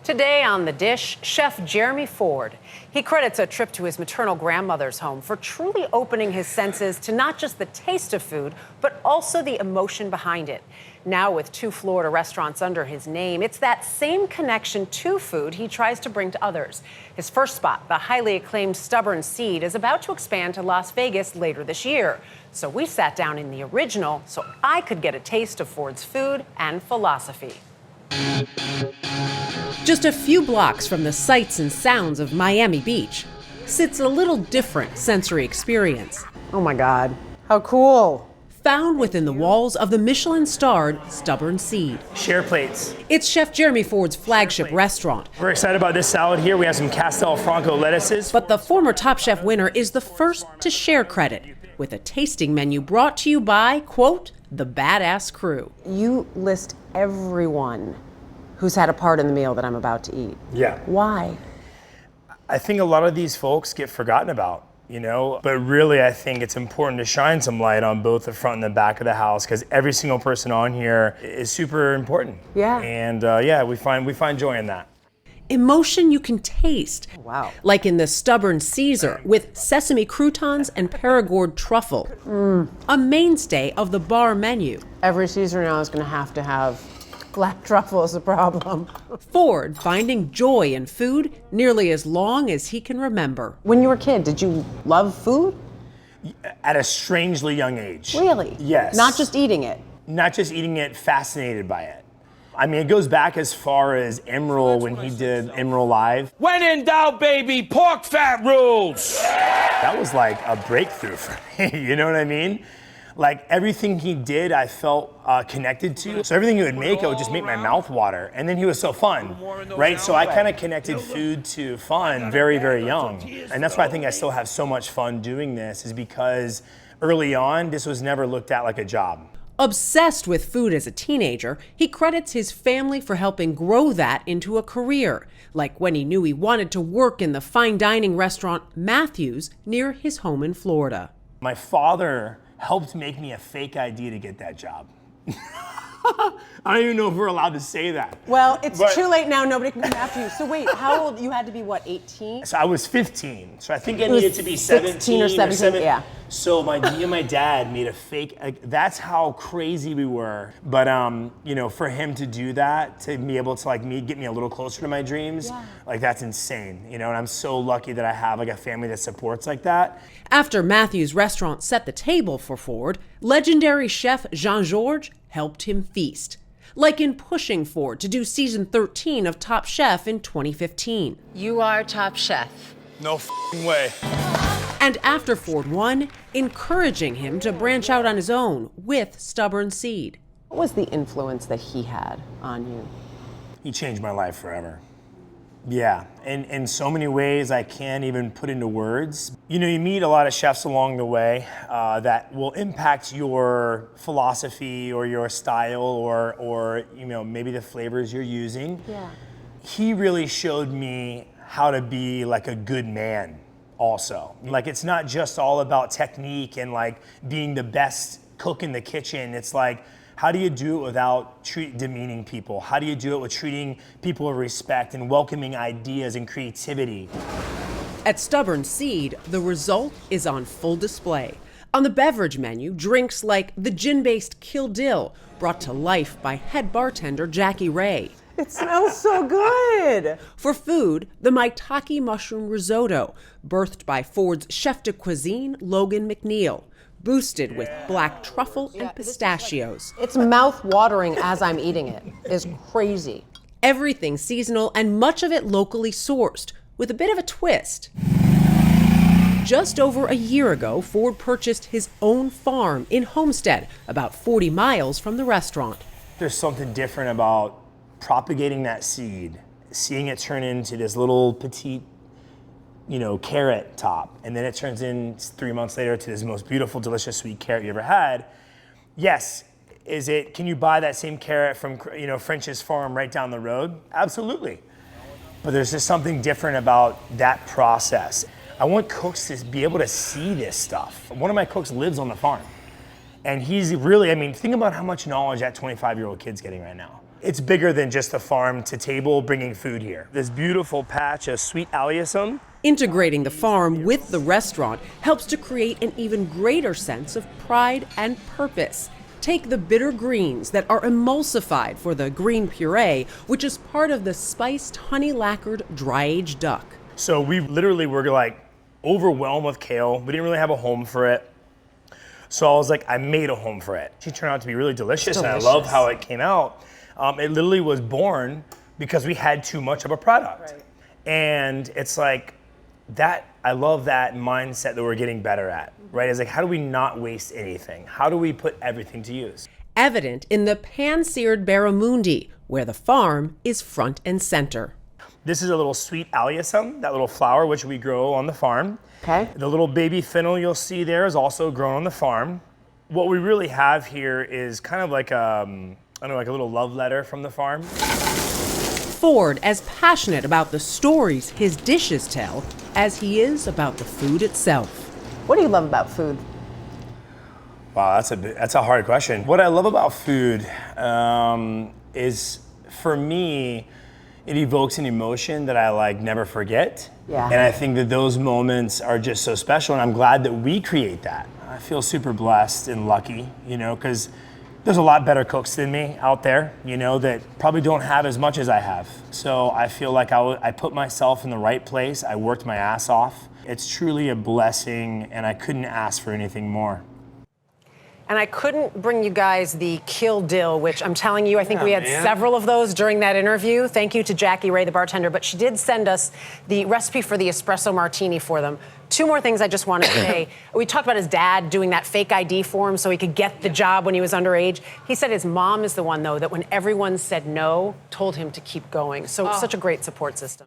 Today on The Dish, Chef Jeremy Ford. He credits a trip to his maternal grandmother's home for truly opening his senses to not just the taste of food, but also the emotion behind it. Now with 2 Florida restaurants under his name, it's that same connection to food he tries to bring to others. His first spot, the highly acclaimed Stubborn Seed, is about to expand to Las Vegas later this year. So we sat down in the original so I could get a taste of Ford's food and philosophy. Just a few blocks from the sights and sounds of Miami Beach sits a little different sensory experience. Oh my God, how cool. Found within the walls of the Michelin-starred Stubborn Seed. Share plates. It's Chef Jeremy Ford's flagship restaurant. We're excited about this salad here. We have some Castel Franco lettuces. But the former Top Chef winner is the first to share credit with a tasting menu brought to you by, quote, the badass crew. You list everyone who's had a part in the meal that I'm about to eat. Yeah. Why? I think a lot of these folks get forgotten about, but really I think it's important to shine some light on both the front and the back of the house because every single person on here is super important. Yeah. And we find joy in that. Emotion you can taste. Wow. Like in the Stubborn Caesar with sesame croutons and Perigord truffle. A mainstay of the bar menu. Every Caesar now is going to have black truffle as a problem. Ford finding joy in food nearly as long as he can remember. When you were a kid, did you love food? At a strangely young age. Really? Yes. Not just eating it? Not just eating it, fascinated by it. I mean, it goes back as far as Emeril when he did Emeril Live. When in doubt, baby, pork fat rules. That was like a breakthrough for me, you know what I mean? Like everything he did, I felt connected to. So everything he would make, it would just make my mouth water. And then he was so fun, right? So I kind of connected food to fun very, very young. And that's why I think I still have so much fun doing this is because early on, this was never looked at like a job. Obsessed with food as a teenager, he credits his family for helping grow that into a career, like when he knew he wanted to work in the fine dining restaurant Matthews near his home in Florida. My father helped make me a fake ID to get that job. I don't even know if we're allowed to say that. Well, it's too late now. Nobody can come after you. So wait, how old? You had to be what, 18? So I was 15. So I think I needed to be 17 or 17. Yeah. So me and my dad made a fake. That's how crazy we were. But for him to do that, to be able to get me a little closer to my dreams, that's insane. And I'm so lucky that I have a family that supports like that. After Matthew's restaurant set the table for Ford, legendary chef Jean-Georges helped him feast. Like in pushing Ford to do season 13 of Top Chef in 2015. You are Top Chef. No f***ing way. And after Ford won, encouraging him to branch out on his own with Stubborn Seed. What was the influence that he had on you? He changed my life forever. Yeah, in so many ways I can't even put into words. You meet a lot of chefs along the way that will impact your philosophy or your style or maybe the flavors you're using. Yeah. He really showed me how to be like a good man also. Like it's not just all about technique and being the best cook in the kitchen. It's like, how do you do it without demeaning people? How do you do it with treating people with respect and welcoming ideas and creativity? At Stubborn Seed, the result is on full display. On the beverage menu, drinks like the gin-based Kill Dill, brought to life by head bartender Jackie Ray. It smells so good. For food, the maitake mushroom risotto, birthed by Ford's chef de cuisine Logan McNeil. Boosted with black truffle and pistachios. It's mouth-watering as I'm eating it. It's crazy. Everything seasonal and much of it locally sourced, with a bit of a twist. Just over a year ago, Ford purchased his own farm in Homestead, about 40 miles from the restaurant. There's something different about propagating that seed, seeing it turn into this little petite carrot top, and then it turns in 3 months later to this most beautiful, delicious sweet carrot you ever had. Yes, can you buy that same carrot from, French's farm right down the road? Absolutely. But there's just something different about that process. I want cooks to be able to see this stuff. One of my cooks lives on the farm. And he's really, think about how much knowledge that 25-year-old kid's getting right now. It's bigger than just a farm to table bringing food here. This beautiful patch of sweet allium. Integrating the farm with the restaurant helps to create an even greater sense of pride and purpose. Take the bitter greens that are emulsified for the green puree, which is part of the spiced honey-lacquered dry-aged duck. So we literally were like overwhelmed with kale. We didn't really have a home for it. So I was like, I made a home for it. She turned out to be really delicious. And I love how it came out. It literally was born because we had too much of a product. Right. And it's like that, I love that mindset that we're getting better at, right? It's like, how do we not waste anything? How do we put everything to use? Evident in the pan-seared barramundi, where the farm is front and center. This is a little sweet allium, that little flower which we grow on the farm. Okay. The little baby fennel you'll see there is also grown on the farm. What we really have here is kind of like I don't know, like a little love letter from the farm. Ford as passionate about the stories his dishes tell as he is about the food itself. What do you love about food? Wow, that's a hard question. What I love about food is, for me, it evokes an emotion that I like never forget. Yeah. And I think that those moments are just so special, and I'm glad that we create that. I feel super blessed and lucky, you know, because there's a lot better cooks than me out there, you know, that probably don't have as much as I have. So I feel like I put myself in the right place. I worked my ass off. It's truly a blessing, and I couldn't ask for anything more. And I couldn't bring you guys the Kill Dill, which I'm telling you, I think we had several of those during that interview. Thank you to Jackie Ray, the bartender, but she did send us the recipe for the espresso martini for them. Two more things I just want to say. We talked about his dad doing that fake ID form so he could get the job when he was underage. He said his mom is the one, though, that when everyone said no, told him to keep going. So such a great support system.